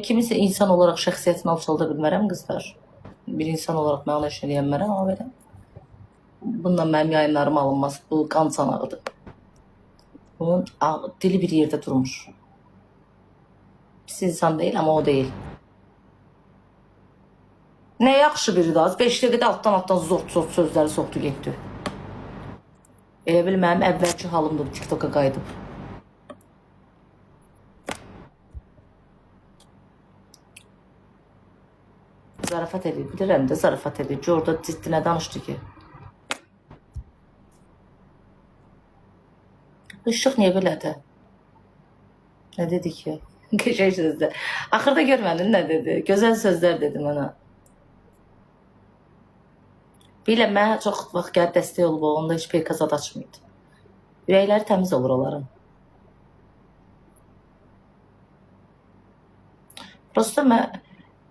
kimisə insan olaraq şəxsiyyətini alçalda bilmərəm qızlar. Bir insan olaraq mən ona işini deyəmərəm, amma belə. Bununla mənim yayınlarım alınmaz. Bu qan çanağıdır. Bunun dili bir yerdə durmuş. Pis insan deyil, amma o deyil. Nə yaxşı biridir az. 5 dəqiqədə altdan zort sözləri soxdu getdi. Elə bil mənim əvvəlki halımdır TikTok'a qayıdıb. Zarafat edir, bilirəm də zarafat edir ki, orada ciddi nə danışdı ki? Işıq niyə belədir? Nə dedi ki? Qəşəng sözlər. Axırda görmədin nə dedi? Gözəl sözlər dedi mənə. Biləm, mənə çox vaxt gəlib dəstək olub, onda heç pek azad açmıydı. Ürəkləri təmiz olur onların. Prosta mən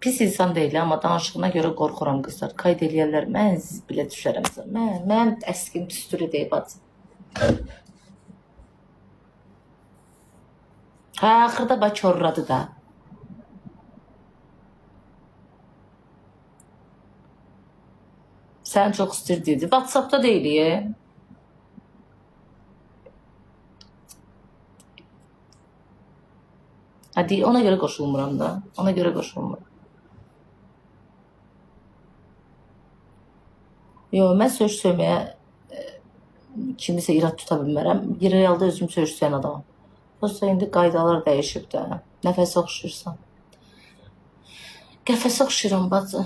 pis insan deyil, amma danışığına görə qorxuram qızlar. Qayd eləyərlər, mən bilə düşərəm. Mən əskin tüstürü deyib acım. Hə, axırda bax körradı da. Sən çox istirdi. WhatsApp'da deyil. Hadi ona görə qoşulmuram da. Ona görə qoşulmuram. Yox, mən söz söyməyə kimisə irad tuta bilmərəm. Realda özüm söz söyləyən adamım. Prosta indi qaydalar dəyişib də. Nəfəsə oxşayırsan. Qəfəsə oxşayıram bacı.